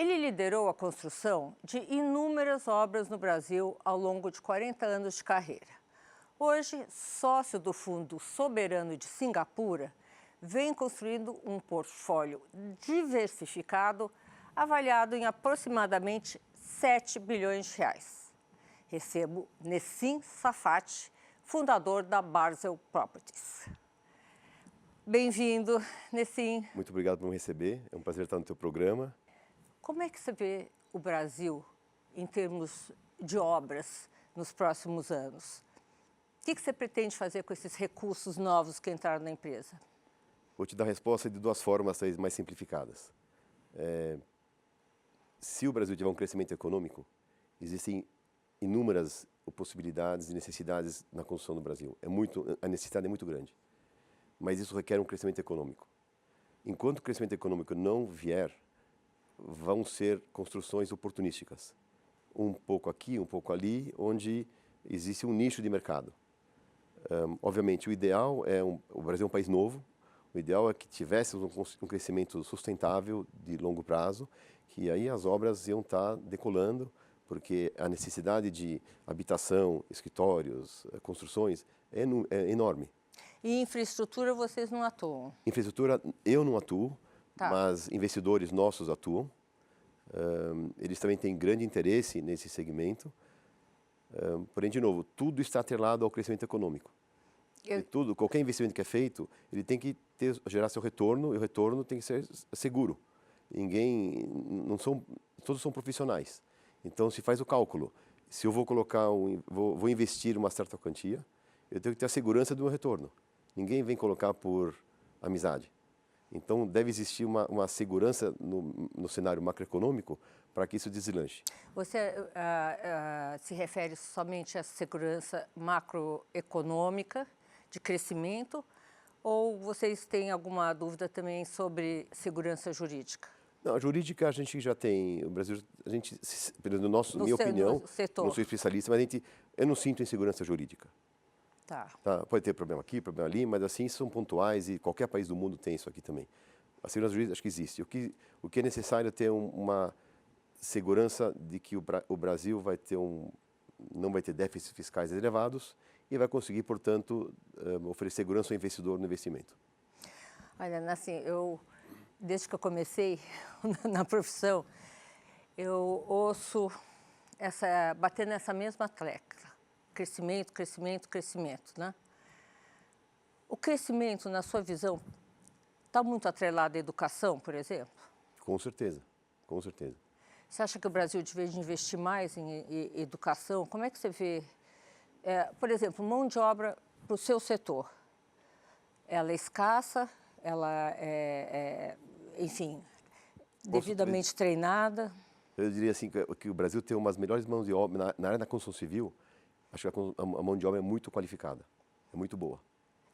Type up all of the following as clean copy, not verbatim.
Ele liderou a construção de inúmeras obras no Brasil ao longo de 40 anos de carreira. Hoje, sócio do Fundo Soberano de Singapura, vem construindo um portfólio diversificado avaliado em aproximadamente 7 bilhões de reais. Recebo Nessim Safati, fundador da Basel Properties. Bem-vindo, Nessim. Muito obrigado por me receber, é um prazer estar no teu programa. Como é que você vê o Brasil em termos de obras nos próximos anos? O que você pretende fazer com esses recursos novos que entraram na empresa? Vou te dar a resposta de duas formas mais simplificadas. Se o Brasil tiver um crescimento econômico, existem inúmeras possibilidades e necessidades na construção do Brasil. A necessidade é muito grande, mas isso requer um crescimento econômico. Enquanto o crescimento econômico não vier, vão ser construções oportunísticas. Um pouco aqui, um pouco ali, onde existe um nicho de mercado. Obviamente, o ideal é o Brasil é um país novo. O ideal é que tivéssemos um crescimento sustentável de longo prazo, que aí as obras iam estar decolando, porque a necessidade de habitação, escritórios, construções é enorme. E infraestrutura vocês não atuam? Infraestrutura eu não atuo, Tá. mas investidores nossos atuam. Eles também têm grande interesse nesse segmento. Porém, de novo, tudo está atrelado ao crescimento econômico. Qualquer investimento que é feito, ele tem que gerar seu retorno, e o retorno tem que ser seguro. Todos são profissionais. Então, se faz o cálculo. Se eu vou investir uma certa quantia, eu tenho que ter a segurança do meu retorno. Ninguém vem colocar por amizade. Então, deve existir uma segurança no cenário macroeconômico para que isso deslanche. Você se refere somente à segurança macroeconômica de crescimento ou vocês têm alguma dúvida também sobre segurança jurídica? Não, a jurídica a gente já tem, o Brasil, minha opinião, não sou especialista, mas eu não sinto insegurança jurídica. Tá. Pode ter problema aqui, problema ali, mas assim são pontuais e qualquer país do mundo tem isso aqui também. A segurança jurídica acho que existe. O que é necessário é ter uma segurança de que o Brasil não vai ter déficits fiscais elevados e vai conseguir, portanto, oferecer segurança ao investidor no investimento. Olha, assim, desde que eu comecei na profissão, eu ouço bater nessa mesma tecla. Crescimento, crescimento, crescimento, né? O crescimento, na sua visão, está muito atrelado à educação, por exemplo? Com certeza, com certeza. Você acha que o Brasil deveria investir mais em educação? Como é que você vê, por exemplo, mão de obra para o seu setor? Ela é escassa, ela enfim, devidamente treinada? Eu diria assim que o Brasil tem umas melhores mãos de obra na área da construção civil. Acho que a mão de obra é muito qualificada, é muito boa.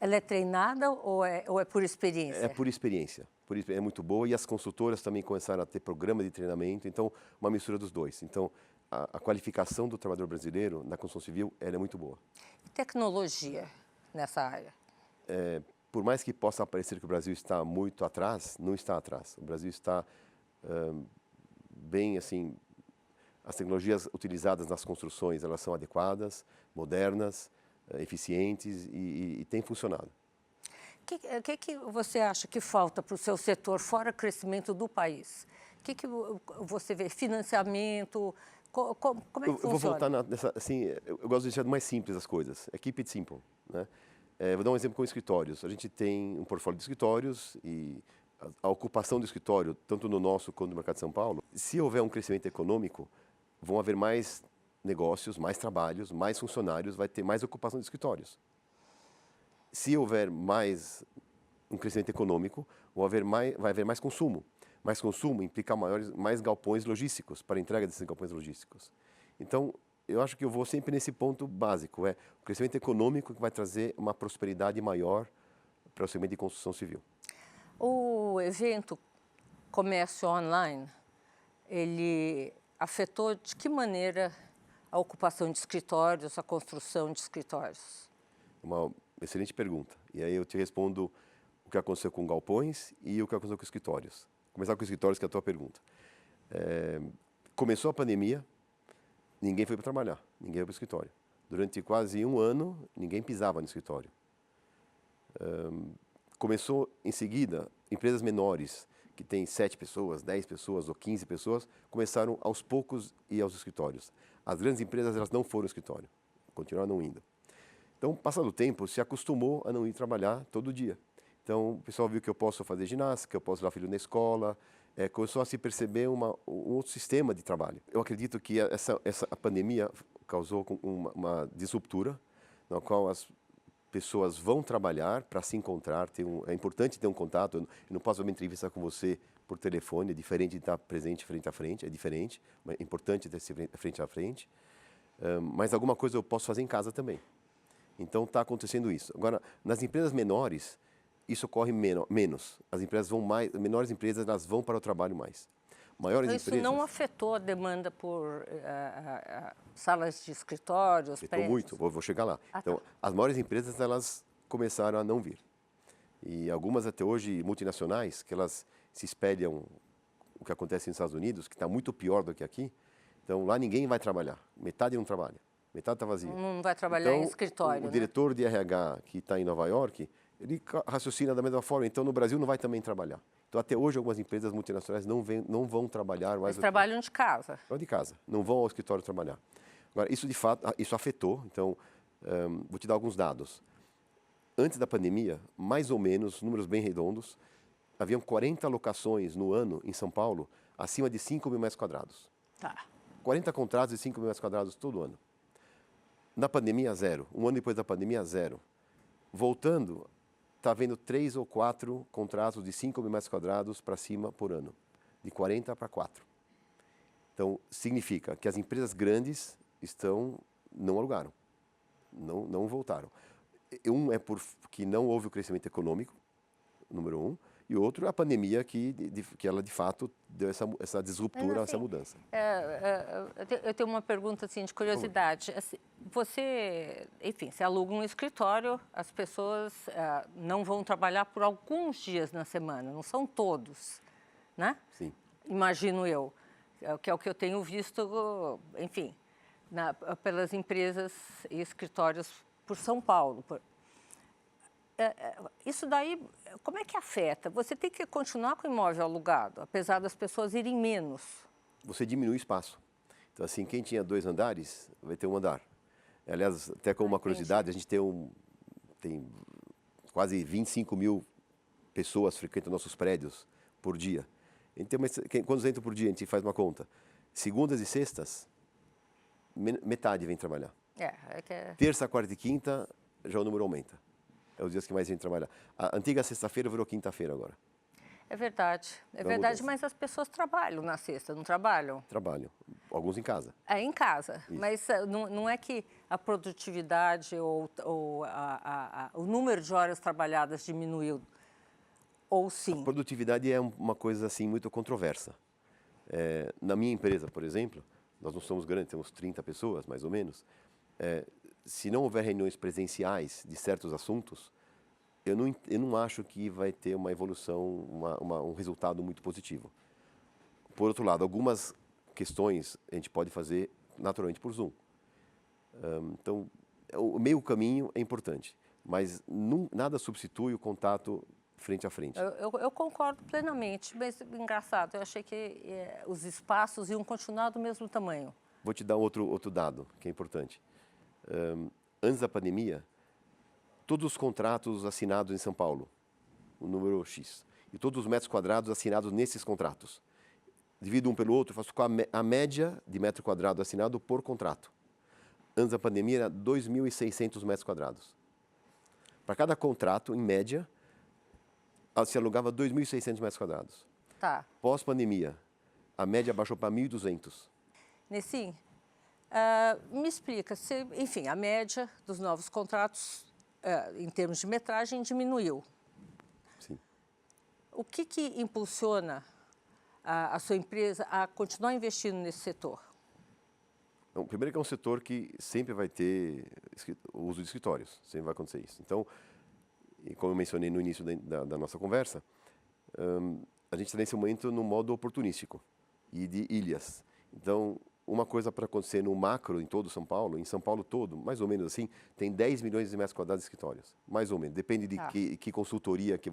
Ela é treinada ou é por experiência? É por experiência, é muito boa e as consultoras também começaram a ter programa de treinamento, então uma mistura dos dois. Então a qualificação do trabalhador brasileiro na construção civil ela é muito boa. E tecnologia nessa área? Por mais que possa parecer que o Brasil está muito atrás, não está atrás. O Brasil está bem assim. As tecnologias utilizadas nas construções elas são adequadas, modernas, eficientes e têm funcionado. O que você acha que falta para o seu setor, fora o crescimento do país? O que você vê? Financiamento? Como é que funciona? Eu vou voltar nessa, assim, eu gosto de deixar mais simples as coisas. Keep it simple, né? Vou dar um exemplo com escritórios. A gente tem um portfólio de escritórios e a ocupação do escritório, tanto no nosso quanto no mercado de São Paulo, se houver um crescimento econômico, vão haver mais negócios, mais trabalhos, mais funcionários, vai ter mais ocupação de escritórios. Se houver mais um crescimento econômico, vai haver mais consumo. Mais consumo implica mais galpões logísticos para a entrega desses galpões logísticos. Então, eu acho que eu vou sempre nesse ponto básico, o crescimento econômico que vai trazer uma prosperidade maior para o segmento de construção civil. O evento Comércio Online, ele afetou de que maneira a ocupação de escritórios, a construção de escritórios? Uma excelente pergunta. E aí eu te respondo o que aconteceu com galpões e o que aconteceu com escritórios. Vou começar com escritórios, que é a tua pergunta. Começou a pandemia, ninguém foi para trabalhar, ninguém foi para o escritório. Durante quase um ano, ninguém pisava no escritório. Começou em seguida, empresas menores, que têm 7 pessoas, 10 pessoas ou 15 pessoas, começaram aos poucos a ir aos escritórios. As grandes empresas elas não foram ao escritório, continuaram não indo. Então, passado o tempo, se acostumou a não ir trabalhar todo dia. Então, o pessoal viu que eu posso fazer ginástica, eu posso levar filho na escola, começou a se perceber um outro sistema de trabalho. Eu acredito que a pandemia causou uma disruptura, na qual as pessoas vão trabalhar para se encontrar. É importante ter um contato. Eu não posso fazer uma entrevista com você por telefone, é diferente de estar presente frente a frente, é diferente, mas é importante ter frente a frente. Mas alguma coisa eu posso fazer em casa também. Então está acontecendo isso. Agora, nas empresas menores, isso ocorre menos. As empresas vão mais, menores empresas elas vão para o trabalho mais. Maiores Então, isso empresas, não afetou a demanda por salas de escritórios, afetou prédios? muito, vou chegar lá. Ah, então, tá. as maiores empresas elas começaram a não vir. E algumas até hoje multinacionais, que elas se espelham o que acontece nos Estados Unidos, que está muito pior do que aqui. Então, lá ninguém vai trabalhar. Metade não trabalha. Metade está vazia. Não vai trabalhar Então, em escritório, o diretor de RH que está em Nova York, ele raciocina da mesma forma. Então, no Brasil não vai também trabalhar. Então, até hoje, algumas empresas multinacionais não vão trabalhar mais. Eles trabalham de casa. De casa, não vão ao escritório trabalhar. Agora, isso de fato, isso afetou. Então, vou te dar alguns dados. Antes da pandemia, mais ou menos, números bem redondos, haviam 40 locações no ano em São Paulo acima de 5 mil metros quadrados. Tá. 40 contratos de 5 mil metros quadrados todo ano. Na pandemia, 0. Um ano depois da pandemia, 0. Voltando, está havendo 3 ou 4 contratos de 5 mil metros quadrados para cima por ano. De 40 para 4. Então, significa que as empresas grandes não alugaram, não voltaram. Um é porque não houve o crescimento econômico, número um, e outro é a pandemia que ela, de fato, deu essa disruptura, Mas, assim, essa mudança. Eu tenho uma pergunta assim, de curiosidade. Assim, você, enfim, se aluga um escritório, as pessoas não vão trabalhar por alguns dias na semana, não são todos, né? Sim. Imagino eu, que é o que eu tenho visto, enfim, pelas empresas e escritórios por São Paulo. Isso daí, como é que afeta? Você tem que continuar com o imóvel alugado, apesar das pessoas irem menos. Você diminui o espaço. Então, assim, quem tinha 2 andares, vai ter um andar. Aliás, até como uma curiosidade, a gente tem quase 25 mil pessoas frequentam nossos prédios por dia. Quantos entram por dia? A gente faz uma conta. Segundas e sextas, metade vem trabalhar. Terça, quarta e quinta, já o número aumenta. É os dias que mais vem trabalhar. A antiga sexta-feira virou quinta-feira agora. É verdade, mas as pessoas trabalham na sexta, não trabalham? Trabalham, alguns em casa. Em casa, Isso. mas não é que a produtividade ou o número de horas trabalhadas diminuiu, ou sim? A produtividade é uma coisa assim muito controversa. Na minha empresa, por exemplo, nós não somos grandes, temos 30 pessoas, mais ou menos. Se não houver reuniões presenciais de certos assuntos, eu não acho que vai ter uma evolução, um resultado muito positivo. Por outro lado, algumas questões a gente pode fazer naturalmente por Zoom. Então, o meio caminho é importante, mas nada substitui o contato frente a frente. Eu concordo plenamente, mas engraçado, eu achei que os espaços iam continuar do mesmo tamanho. Vou te dar outro dado que é importante. Antes da pandemia, todos os contratos assinados em São Paulo, o número X, e todos os metros quadrados assinados nesses contratos. Divido um pelo outro, faço a média de metro quadrado assinado por contrato. Antes da pandemia, era 2.600 metros quadrados. Para cada contrato, em média, se alugava 2.600 metros quadrados. Tá. Pós-pandemia, a média baixou para 1.200. Nessim, me explica, enfim, a média dos novos contratos, em termos de metragem, diminuiu. Sim. O que impulsiona a sua empresa a continuar investindo nesse setor? Então, primeiro que é um setor que sempre vai ter o uso de escritórios, sempre vai acontecer isso. Então, e como eu mencionei no início da nossa conversa, a gente está nesse momento no modo oportunístico. e de ilhas. Então, uma coisa para acontecer no macro, em todo São Paulo, em São Paulo todo, mais ou menos assim, tem 10 milhões de metros quadrados de escritórios. Mais ou menos. Depende de que consultoria que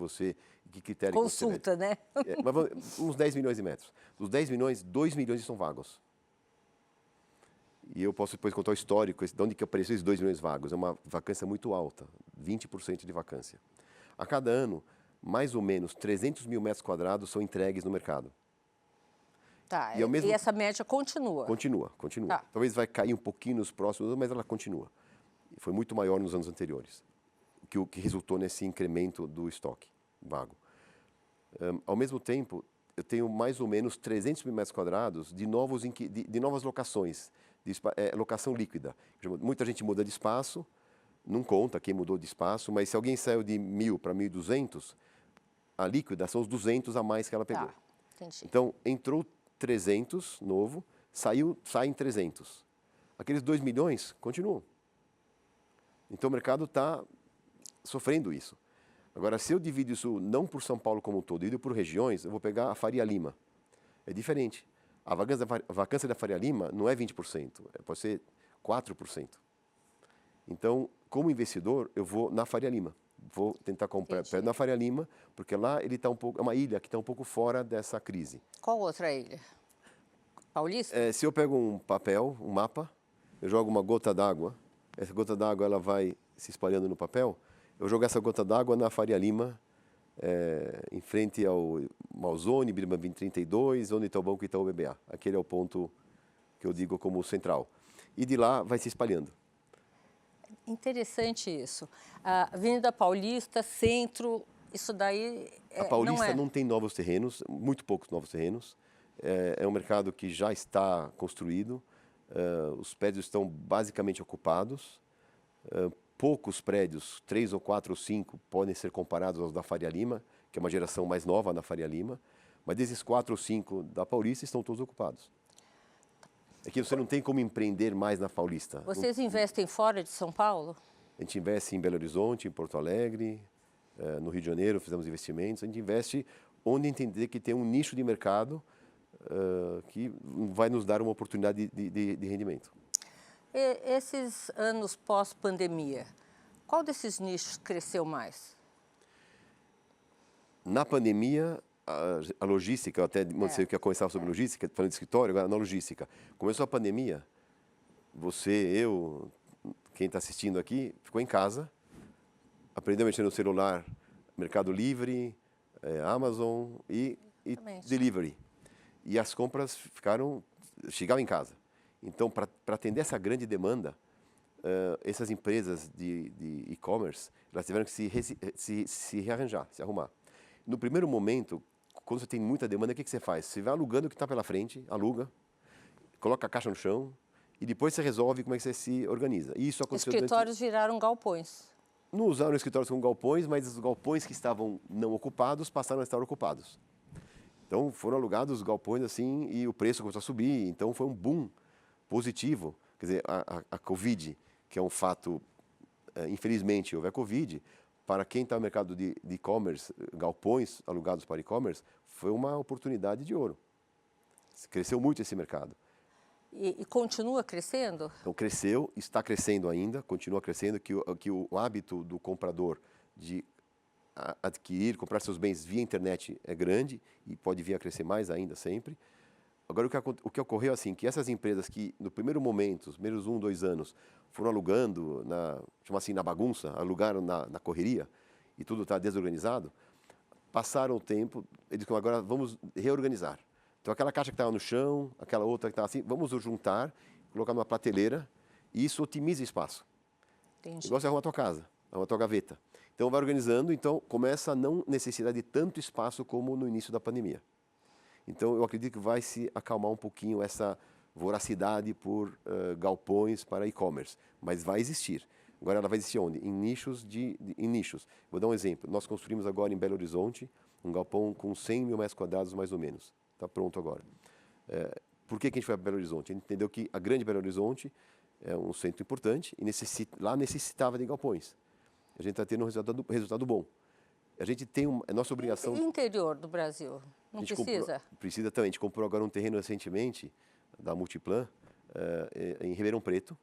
que critério Consulta, que você né? mas uns 10 milhões de metros. Dos 10 milhões, 2 milhões são vagos. E eu posso depois contar o histórico, de onde que apareceu esses 2 milhões vagos. É uma vacância muito alta, 20% de vacância. A cada ano, mais ou menos 300 mil metros quadrados são entregues no mercado. Tá, E, e essa média continua? Continua. Tá. Talvez vai cair um pouquinho nos próximos anos, mas ela continua. Foi muito maior nos anos anteriores, o que resultou nesse incremento do estoque vago. Ao mesmo tempo, eu tenho mais ou menos 300 mil metros quadrados de novas locações, locação líquida. Muita gente muda de espaço, não conta quem mudou de espaço, mas se alguém saiu de 1.000 para 1.200, a líquida são os 200 a mais que ela pegou. Tá, entendi. Então, entrou 300 novo, saem 300. Aqueles 2 milhões continuam. Então, o mercado está sofrendo isso. Agora, se eu divido isso não por São Paulo como um todo, divido por regiões, eu vou pegar a Faria Lima. É diferente. A vacância da Faria Lima não é 20%, pode ser 4%. Então, como investidor, eu vou na Faria Lima. Vou tentar comprar perto da Faria Lima, porque lá ele tá é uma ilha que está um pouco fora dessa crise. Qual outra ilha? Paulista? Se eu pego um papel, um mapa, eu jogo uma gota d'água, essa gota d'água ela vai se espalhando no papel, eu jogo essa gota d'água na Faria Lima, em frente ao Malzone, Birman 2032, onde está o Banco Itaú BBA. Aquele é o ponto que eu digo como central. E de lá vai se espalhando. Interessante isso. A Avenida Paulista, centro, isso daí A Paulista não não tem novos terrenos, muito poucos novos terrenos. É um mercado que já está construído, os prédios estão basicamente ocupados. Poucos prédios, 3 ou 4 ou 5, podem ser comparados aos da Faria Lima, que é uma geração mais nova da Faria Lima, mas desses 4 ou 5 da Paulista estão todos ocupados. É que você não tem como empreender mais na Paulista. Vocês investem fora de São Paulo? A gente investe em Belo Horizonte, em Porto Alegre, no Rio de Janeiro fizemos investimentos. A gente investe onde entender que tem um nicho de mercado que vai nos dar uma oportunidade de rendimento. E esses anos pós-pandemia, qual desses nichos cresceu mais? Na pandemia, a logística, eu até sei que ia conversar sobre logística, falando de escritório, agora na logística. Começou a pandemia, você, eu, quem está assistindo aqui, ficou em casa, aprendeu a mexer no celular, Mercado Livre, Amazon e Delivery. E as compras chegavam em casa. Então, para atender essa grande demanda, essas empresas de e-commerce, elas tiveram que se rearranjar, se arrumar. No primeiro momento, quando você tem muita demanda, o que você faz? Você vai alugando o que está pela frente, aluga, coloca a caixa no chão e depois você resolve como é que você se organiza. E isso aconteceu Escritórios viraram galpões. Não usaram escritórios como galpões, mas os galpões que estavam não ocupados passaram a estar ocupados. Então, foram alugados galpões assim e o preço começou a subir. Então, foi um boom positivo. Quer dizer, a Covid, que é um fato, infelizmente, houve a Covid, para quem está no mercado de e-commerce, galpões alugados para e-commerce, foi uma oportunidade de ouro. Cresceu muito esse mercado. E continua crescendo? Então, cresceu, está crescendo ainda, continua crescendo, que o hábito do comprador de adquirir, comprar seus bens via internet é grande e pode vir a crescer mais ainda sempre. Agora, o que ocorreu assim, que essas empresas que no primeiro momento, os primeiros 1, 2 anos, foram alugando, chama assim, na bagunça, alugaram na correria e tudo está desorganizado, passaram o tempo, eles disseram, agora vamos reorganizar. Então, aquela caixa que estava no chão, aquela outra que estava assim, vamos juntar, colocar numa prateleira e isso otimiza espaço. Entendi. Igual você arruma a tua casa, arruma a tua gaveta. Então, vai organizando, então começa a não necessitar de tanto espaço como no início da pandemia. Então, eu acredito que vai se acalmar um pouquinho essa voracidade por galpões para e-commerce, mas vai existir. Agora, ela vai existir onde? Em nichos. Em nichos. Vou dar um exemplo. Nós construímos agora em Belo Horizonte um galpão com 100 mil metros quadrados, mais ou menos. Está pronto agora. Por que a gente foi para Belo Horizonte? A gente entendeu que a grande Belo Horizonte é um centro importante e lá necessitava de galpões. A gente está tendo um resultado bom. A gente tem a nossa obrigação. E interior do Brasil? Não precisa? Precisa também. A gente comprou agora um terreno recentemente, da Multiplan, em Ribeirão Preto.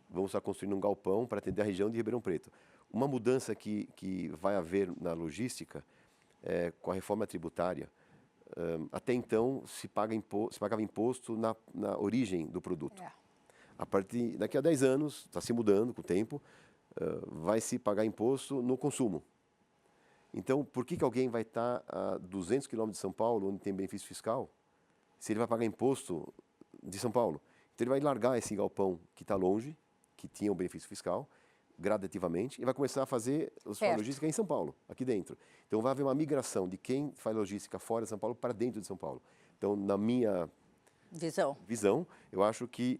Vamos estar construindo um galpão para atender a região de Ribeirão Preto. Uma mudança que vai haver na logística, com a reforma tributária, até então se pagava imposto na origem do produto. Daqui a 10 anos, está se mudando com o tempo, vai se pagar imposto no consumo. Então, por que alguém vai estar a 200 quilômetros de São Paulo, onde tem benefício fiscal, se ele vai pagar imposto de São Paulo? Então, ele vai largar esse galpão que está longe, que tinha um benefício fiscal, gradativamente, e vai começar a fazer a sua logística em São Paulo, aqui dentro. Então, vai haver uma migração de quem faz logística fora de São Paulo para dentro de São Paulo. Então, na minha visão, eu acho que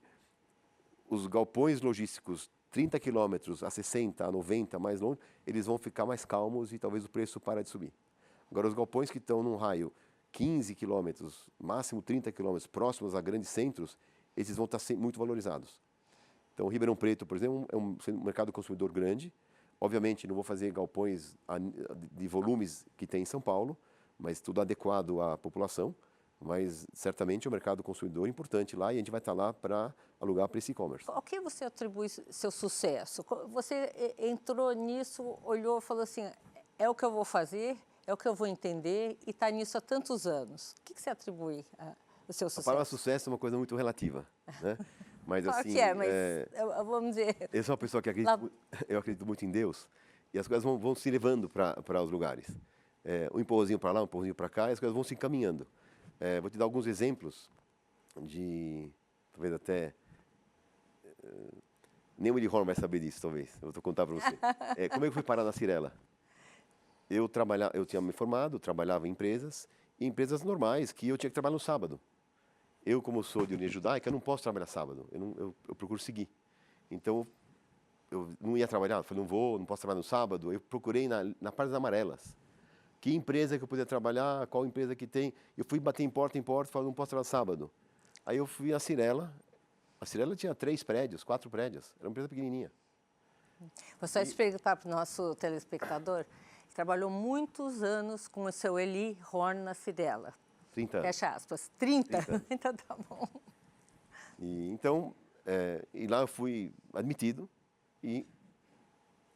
os galpões logísticos 30 quilômetros a 60, a 90, mais longe, eles vão ficar mais calmos e talvez o preço pare de subir. Agora, os galpões que estão num raio 15 quilômetros, máximo 30 quilômetros, próximos a grandes centros, esses vão estar muito valorizados. Então, o Ribeirão Preto, por exemplo, é um mercado consumidor grande. Obviamente, não vou fazer galpões de volumes que tem em São Paulo, mas tudo adequado à população. Mas, certamente, é um mercado consumidor importante lá e a gente vai estar lá para alugar para esse e-commerce. Ao que você atribui seu sucesso? Você entrou nisso, olhou e falou assim, é o que eu vou fazer, é o que eu vou entender e está nisso há tantos anos. O que você atribui ao seu sucesso? A palavra sucesso é uma coisa muito relativa, né? Mas, claro assim, que mas vamos dizer... Eu sou uma pessoa que eu acredito muito em Deus e as coisas vão se levando para os lugares. Um empurrãozinho para lá, um empurrãozinho para cá, e as coisas vão se encaminhando. Vou te dar alguns exemplos de, talvez até, nem o Willy Horn vai saber disso, talvez, eu vou contar para você. Como é que eu fui parar na Cyrela? Eu tinha me formado, trabalhava em empresas, e empresas normais, que eu tinha que trabalhar no sábado. Eu, como sou de origem judaica, não posso trabalhar sábado, eu procuro seguir. Então, eu não ia trabalhar, falei, não posso trabalhar no sábado, eu procurei na parte das amarelas. Que empresa que eu podia trabalhar, qual empresa que tem. Eu fui bater em porta, falei, não posso trabalhar sábado. Aí eu fui à Cyrela. A Cyrela tinha 3 prédios, 4 prédios. Era uma empresa pequenininha. Vou só explicar para o nosso telespectador. Trabalhou muitos anos com o seu Eli Horn na Cyrela. 30 anos. Fecha aspas. 30? Então tá bom. E lá eu fui admitido e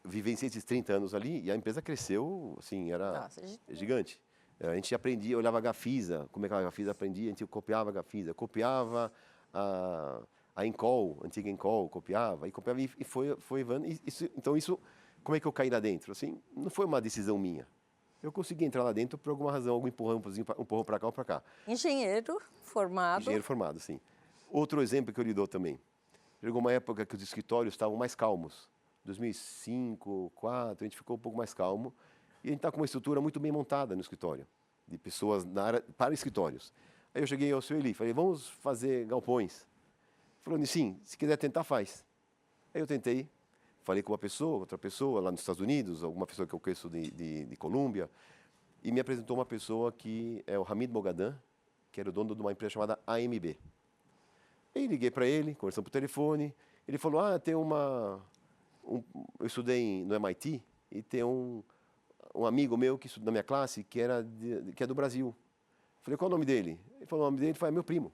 vivenciei esses 30 anos ali e a empresa cresceu, assim, era gigante. A gente aprendia, olhava a Gafisa, como é que a Gafisa aprendia, a gente copiava a Gafisa, copiava a Encol, a antiga Encol, copiava e foi levando. Então isso, como é que eu caí lá dentro? Assim, não foi uma decisão minha. Eu consegui entrar lá dentro por alguma razão, algum empurrão para cá ou para cá. Engenheiro formado. Engenheiro formado, sim. Outro exemplo que eu lhe dou também. Chegou uma época que os escritórios estavam mais calmos. 2005, 2004, a gente ficou um pouco mais calmo. E a gente está com uma estrutura muito bem montada no escritório, de pessoas na área, para escritórios. Aí eu cheguei ao seu Eli, falei, vamos fazer galpões. Falou, sim, se quiser tentar, faz. Aí eu tentei, falei com uma pessoa, outra pessoa lá nos Estados Unidos, alguma pessoa que eu conheço de Colômbia, e me apresentou uma pessoa que é o Hamid Mogadan, que era o dono de uma empresa chamada AMB. Aí liguei para ele, conversamos por telefone, ele falou, tem eu estudei no MIT e tem um amigo meu que estuda na minha classe que é do Brasil. Falei, qual é o nome dele? Ele falou, o nome dele foi meu primo.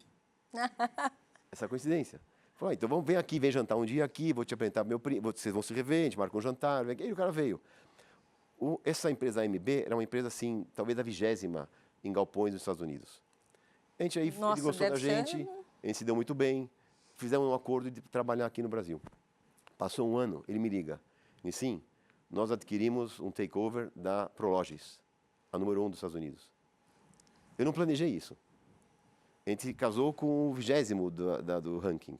Essa coincidência. Falei, então vem aqui, vem jantar um dia aqui, vou te apresentar meu primo, vocês vão se rever, a gente marca um jantar. E o cara veio. Essa empresa AMB era uma empresa, assim, talvez a 20ª em galpões nos Estados Unidos. Ele gostou da gente, a gente se deu muito bem, fizemos um acordo de trabalhar aqui no Brasil. Passou um ano, ele me liga. E sim, nós adquirimos um takeover da Prologis, a número 1 dos Estados Unidos. Eu não planejei isso. A gente casou com o 20º do ranking.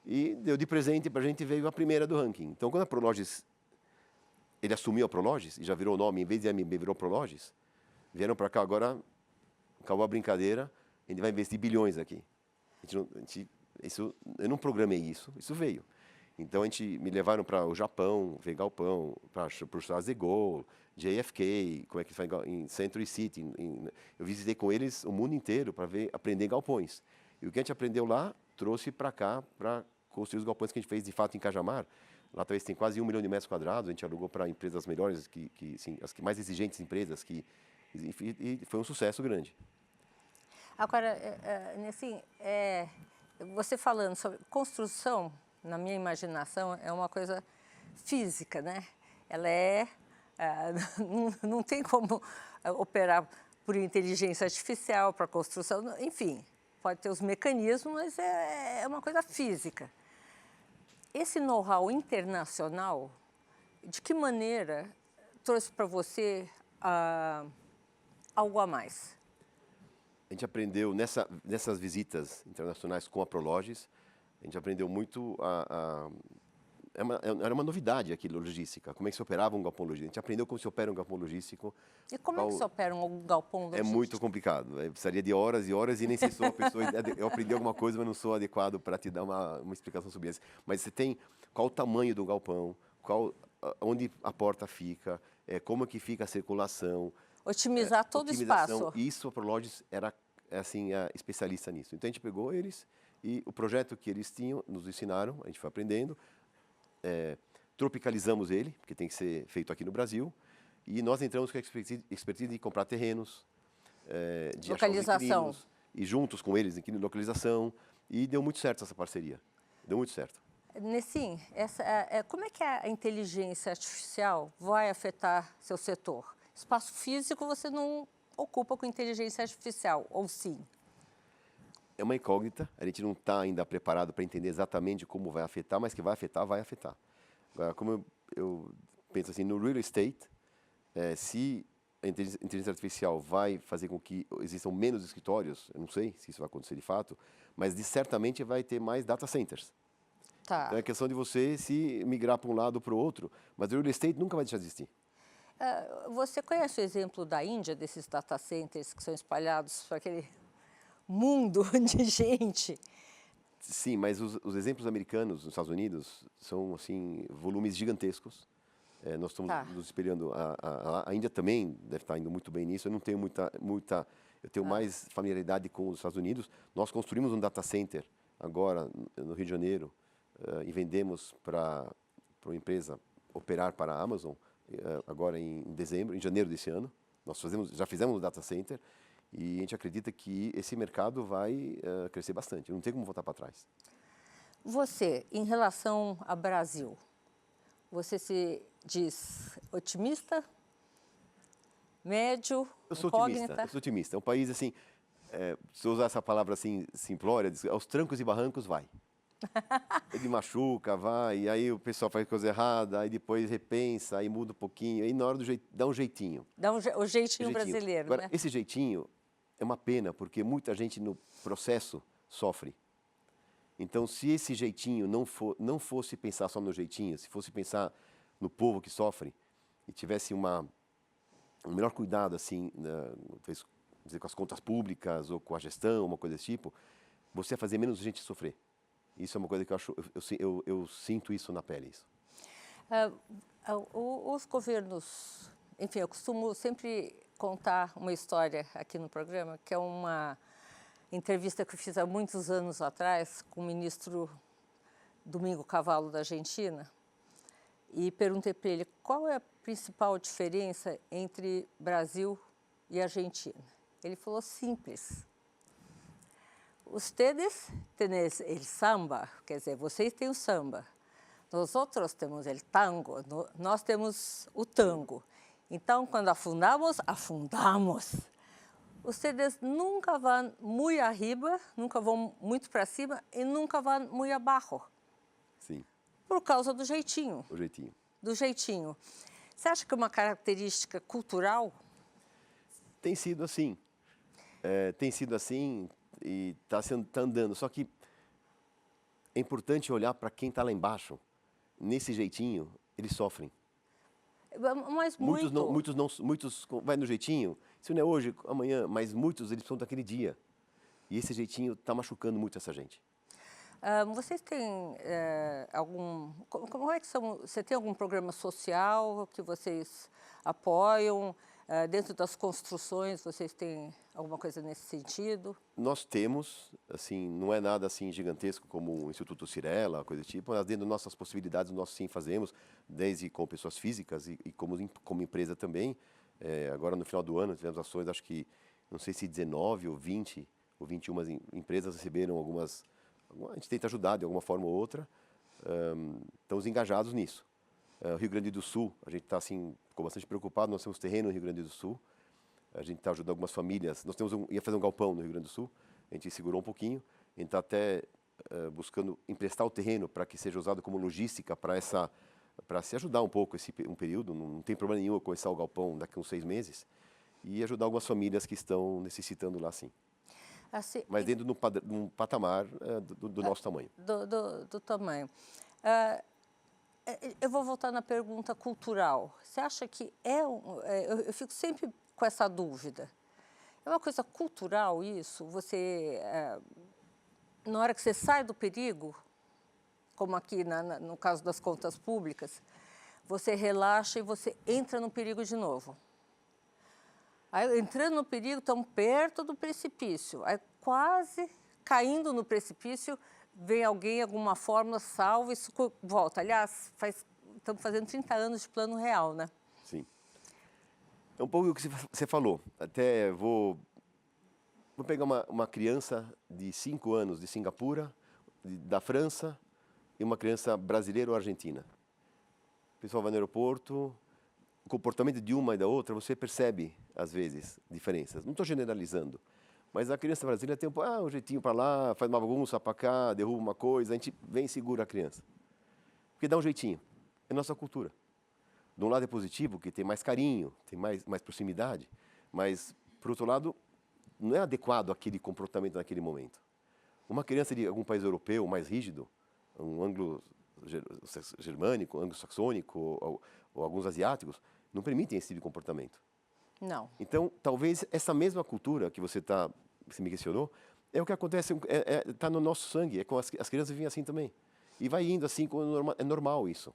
E deu de presente para a gente, veio a primeira do ranking. Então, quando a Prologis, ele assumiu a Prologis, e já virou o nome, em vez de AMB, virou Prologis, vieram para cá agora, acabou a brincadeira, a gente vai investir bilhões aqui. Eu não programei isso, isso veio. Então, me levaram para o Japão, ver galpão, para o Charles de Gaulle, JFK, como é que faz em Century City. Eu visitei com eles o mundo inteiro para aprender galpões. E o que a gente aprendeu lá, trouxe para cá, para construir os galpões que a gente fez, de fato, em Cajamar. Lá talvez tem quase 1 milhão de metros quadrados, a gente alugou para empresas melhores, sim, as que mais exigentes empresas, e foi um sucesso grande. Agora, assim, você falando sobre construção, na minha imaginação, é uma coisa física, né? Ela não tem como operar por inteligência artificial para construção, enfim, pode ter os mecanismos, mas é uma coisa física. Esse know-how internacional, de que maneira trouxe para você algo a mais? A gente aprendeu nessas visitas internacionais com a Prologis, a gente aprendeu muito era uma novidade aquilo, logística, como é que se operava um galpão logístico. A gente aprendeu como se opera um galpão logístico. E como é que se opera um galpão logístico? É muito complicado, precisaria de horas e horas e nem sei se sou uma pessoa, eu aprendi alguma coisa, mas não sou adequado para te dar uma explicação sobre isso. Mas você tem qual o tamanho do galpão, onde a porta fica, como que fica a circulação. Otimizar todo o espaço. Isso, a Prologis era assim, especialista nisso. Então a gente pegou eles e o projeto que eles tinham, nos ensinaram, a gente foi aprendendo, tropicalizamos ele, porque tem que ser feito aqui no Brasil, e nós entramos com a expertise de comprar terrenos, de localização. Achar os inquilinos, e juntos com eles, em localização, e deu muito certo essa parceria. Deu muito certo. Nessim, como é que a inteligência artificial vai afetar seu setor? Espaço físico você não ocupa com inteligência artificial, ou sim? É uma incógnita, a gente não está ainda preparado para entender exatamente como vai afetar, mas que vai afetar, vai afetar. Agora, como eu penso assim, no real estate, se a inteligência artificial vai fazer com que existam menos escritórios, eu não sei se isso vai acontecer de fato, mas certamente vai ter mais data centers. Tá. Então é questão de você se migrar para um lado ou para o outro, mas o real estate nunca vai deixar de existir. Você conhece o exemplo da Índia, desses data centers que são espalhados por aquele mundo de gente? Sim, mas os exemplos americanos, nos Estados Unidos, são assim volumes gigantescos. Nós estamos nos espelhando. A Índia também deve estar indo muito bem nisso. Eu não tenho eu tenho mais familiaridade com os Estados Unidos. Nós construímos um data center agora no Rio de Janeiro e vendemos para uma empresa operar para a Amazon agora em janeiro desse ano. Nós já fizemos um data center. E a gente acredita que esse mercado vai crescer bastante, não tem como voltar para trás. Você, em relação ao Brasil, você se diz otimista, médio, incógnita? Eu sou otimista. É um país assim, se eu usar essa palavra assim simplória, aos trancos e barrancos vai. Ele machuca, vai, e aí o pessoal faz coisa errada, aí depois repensa, aí muda um pouquinho, aí na hora dá um jeitinho. Dá o jeitinho brasileiro, Agora, né? esse jeitinho é uma pena, porque muita gente no processo sofre. Então, se esse jeitinho não fosse pensar só no jeitinho, se fosse pensar no povo que sofre, e tivesse um melhor cuidado, assim, talvez com as contas públicas ou com a gestão, uma coisa desse tipo, você ia fazer menos gente sofrer. Isso é uma coisa que eu sinto isso na pele. Isso. Os governos, enfim, eu costumo sempre contar uma história aqui no programa, que é uma entrevista que eu fiz há muitos anos atrás com o ministro Domingo Cavallo da Argentina, e perguntei para ele qual é a principal diferença entre Brasil e Argentina. Ele falou simples. Ustedes tenés el samba, quer dizer, vocês têm o samba. Nós outros temos o tango, nós temos o tango. Então, quando afundamos, afundamos. Ustedes nunca vão muito arriba, nunca vão muito para cima e nunca vão muito abaixo. Sim. Por causa do jeitinho. O jeitinho. Do jeitinho. Você acha que é uma característica cultural? Tem sido assim. Tem sido assim e está andando. Só que é importante olhar para quem está lá embaixo. Nesse jeitinho, eles sofrem. Mas muitos vai no jeitinho, se não é hoje, amanhã, mas muitos eles precisam daquele dia. E esse jeitinho está machucando muito essa gente. Vocês têm como é que são? Você tem algum programa social que vocês apoiam? Dentro das construções, vocês têm alguma coisa nesse sentido? Nós temos, assim, não é nada assim gigantesco como o Instituto Cirela, coisa do tipo, mas dentro das nossas possibilidades, nós sim fazemos, desde com pessoas físicas e como empresa também. Agora, no final do ano, tivemos ações, acho que, não sei se 19 ou 20 ou 21 empresas receberam algumas. A gente tenta ajudar de alguma forma ou outra. Estamos engajados nisso. Rio Grande do Sul, a gente está assim, ficou bastante preocupado, nós temos terreno no Rio Grande do Sul, a gente está ajudando algumas famílias, nós ia fazer um galpão no Rio Grande do Sul, a gente segurou um pouquinho, a gente está até buscando emprestar o terreno para que seja usado como logística para se ajudar um pouco um período, não tem problema nenhum eu começar o galpão daqui a uns 6 meses, e ajudar algumas famílias que estão necessitando lá sim. Assim, Mas dentro de um patamar do nosso tamanho. Do tamanho. Eu vou voltar na pergunta cultural. Você acha que eu fico sempre com essa dúvida. É uma coisa cultural isso? Você, na hora que você sai do perigo, como aqui no caso das contas públicas, você relaxa e você entra no perigo de novo. Aí, entrando no perigo, estamos perto do precipício. Aí, quase caindo no precipício, vem alguém, alguma fórmula, salva e volta. Aliás, estamos fazendo 30 anos de Plano Real, né? Sim. É um pouco o que você falou. Até vou pegar uma criança de 5 anos de Singapura, da França, e uma criança brasileira ou argentina. O pessoal vai no aeroporto, o comportamento de uma e da outra, você percebe, às vezes, diferenças. Não estou generalizando, mas a criança brasileira tem um jeitinho para lá, faz uma bagunça para cá, derruba uma coisa, a gente vem e segura a criança. Porque dá um jeitinho. É nossa cultura. De um lado é positivo, que tem mais carinho, tem mais proximidade, mas, por outro lado, não é adequado aquele comportamento naquele momento. Uma criança de algum país europeu mais rígido, um anglo-germânico, anglo-saxônico ou alguns asiáticos, não permitem esse tipo de comportamento. Não. Então, talvez essa mesma cultura que você me questionou, é o que acontece, está no nosso sangue, as crianças vêm assim também. E vai indo assim, é normal isso.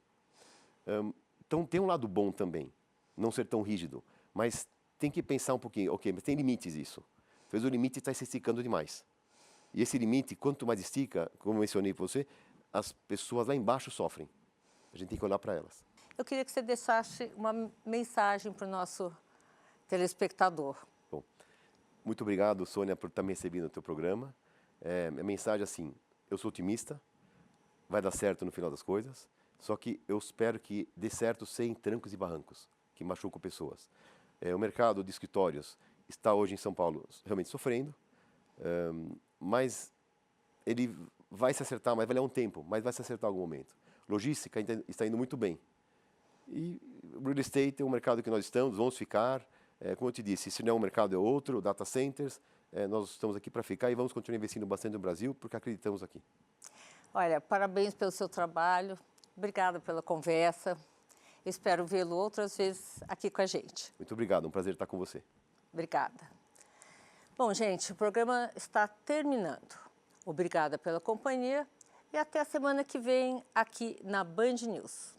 Então, tem um lado bom também, não ser tão rígido, mas tem que pensar um pouquinho, ok, mas tem limites isso. Talvez o limite está se esticando demais. E esse limite, quanto mais estica, como eu mencionei para você, as pessoas lá embaixo sofrem. A gente tem que olhar para elas. Eu queria que você deixasse uma mensagem para o nosso telespectador. Bom, muito obrigado, Sônia, por estar me recebendo no teu programa. Minha mensagem é assim, eu sou otimista, vai dar certo no final das coisas, só que eu espero que dê certo sem trancos e barrancos, que machucam pessoas. O mercado de escritórios está hoje em São Paulo realmente sofrendo, mas ele vai se acertar, mas vai levar um tempo, mas vai se acertar em algum momento. Logística está indo muito bem. E real estate é um mercado que nós vamos ficar. Como eu te disse, se não é um mercado é outro, data centers, nós estamos aqui para ficar e vamos continuar investindo bastante no Brasil, porque acreditamos aqui. Olha, parabéns pelo seu trabalho, obrigada pela conversa, espero vê-lo outras vezes aqui com a gente. Muito obrigado, um prazer estar com você. Obrigada. Bom, gente, o programa está terminando. Obrigada pela companhia e até a semana que vem aqui na Band News.